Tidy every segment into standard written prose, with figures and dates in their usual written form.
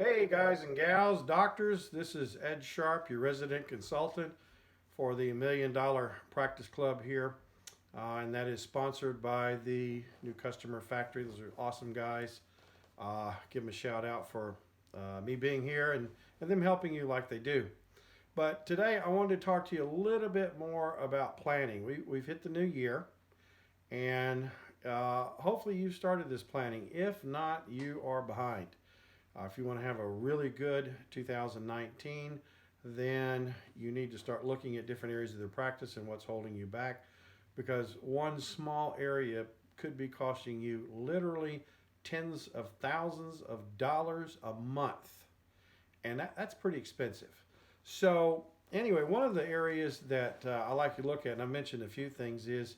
Hey guys and gals, doctors, this is Ed Sharp, your resident consultant for the $1 Million Practice Club here. And that is sponsored by the New Customer Factory. Those are awesome guys. Give them a shout out for me being here and them helping you like they do. But today I wanted to talk to you a little bit more about planning. We've hit the new year, and hopefully you've started this planning. If not, you are behind. If you want to have a really good 2019, then you need to start looking at different areas of their practice and what's holding you back, because one small area could be costing you literally tens of thousands of dollars a month, and that's pretty expensive. So anyway, one of the areas that I like to look at, and I mentioned a few things, is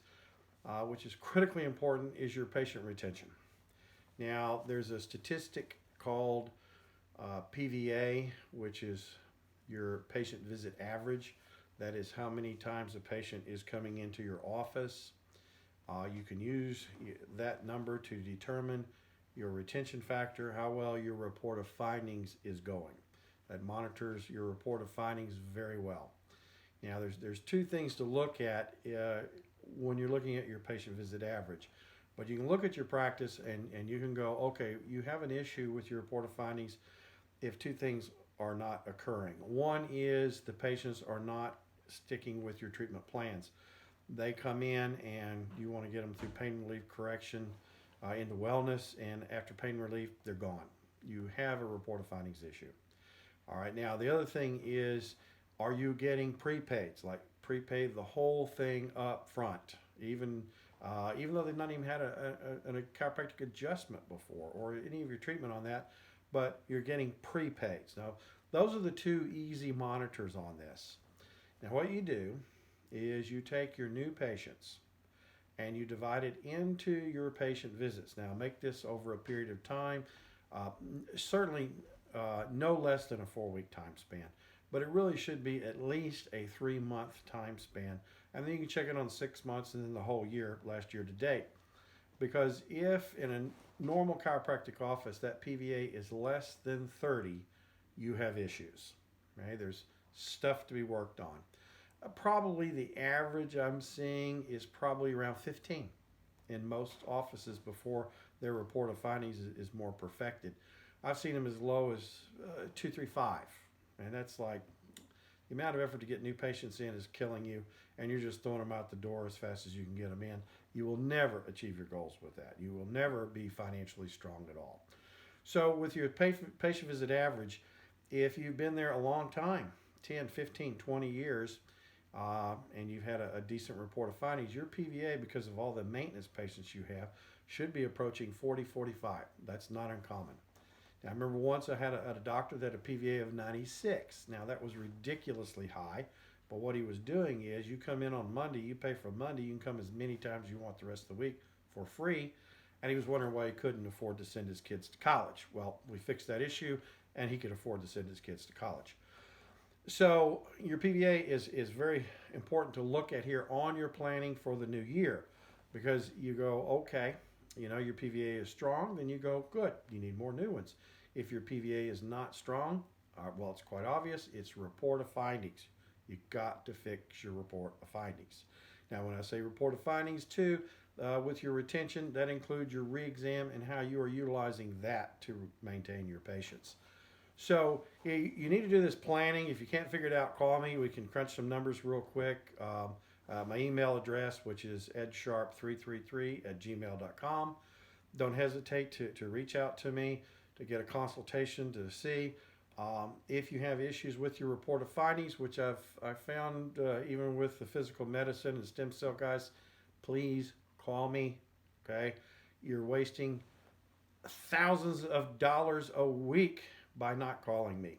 which is critically important, is your patient retention. Now, there's a statistic called PVA, which is your patient visit average. That is how many times a patient is coming into your office. You can use that number to determine your retention factor, how well your report of findings is going. That monitors your report of findings very well. Now, there's two things to look at when you're looking at your patient visit average. But you can look at your practice and you can go, okay, you have an issue with your report of findings if two things are not occurring. One is the patients are not sticking with your treatment plans. They come in and you want to get them through pain relief correction into wellness, and after pain relief, they're gone. You have a report of findings issue. All right, now the other thing is, are you getting prepaids, like prepay the whole thing up front, even though they've not even had a chiropractic adjustment before or any of your treatment on that, but you're getting prepaids. Now, those are the two easy monitors on this. Now, what you do is you take your new patients and you divide it into your patient visits. Now, make this over a period of time, certainly no less than a 4-week time span, but it really should be at least a 3-month time span. And then you can check it on 6 months and then the whole year, last year to date. Because if in a normal chiropractic office that PVA is less than 30, you have issues. Right? There's stuff to be worked on. Probably the average I'm seeing is probably around 15 in most offices before their report of findings is more perfected. I've seen them as low as 2, 3, 5. And that's like, the amount of effort to get new patients in is killing you, and you're just throwing them out the door as fast as you can get them in. You will never achieve your goals with that. You will never be financially strong at all. So with your patient visit average, if you've been there a long time, 10, 15, 20 years, and you've had a decent report of findings, your PVA, because of all the maintenance patients you have, should be approaching 40, 45. That's not uncommon. I remember once I had a doctor that had a PVA of 96. Now, that was ridiculously high, but what he was doing is, you come in on Monday, you pay for Monday, you can come as many times as you want the rest of the week for free, and he was wondering why he couldn't afford to send his kids to college. Well, we fixed that issue, and he could afford to send his kids to college. So your PVA is very important to look at here on your planning for the new year, because you go, okay, your PVA is strong, then you go, good, you need more new ones. If your PVA is not strong, well, it's quite obvious, it's report of findings. You got to fix your report of findings. Now, when I say report of findings too, with your retention, that includes your re-exam and how you are utilizing that to maintain your patients. So you need to do this planning. If you can't figure it out, call me. We can crunch some numbers real quick. My email address, which is edsharp333@gmail.com. Don't hesitate to reach out to me to get a consultation to see if you have issues with your report of findings, which I've found even with the physical medicine and stem cell guys. Please call me. Okay, you're wasting thousands of dollars a week by not calling me.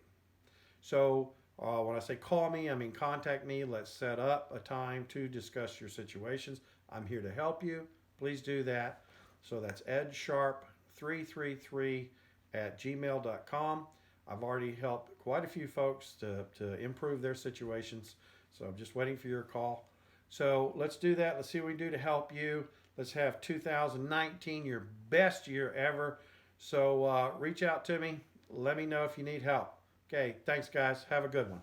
So when I say call me, I mean contact me. Let's set up a time to discuss your situations. I'm here to help you. Please do that. So that's edsharp333@gmail.com. I've already helped quite a few folks to improve their situations. So I'm just waiting for your call. So let's do that. Let's see what we can do to help you. Let's have 2019 your best year ever. So reach out to me. Let me know if you need help. Okay, thanks guys. Have a good one.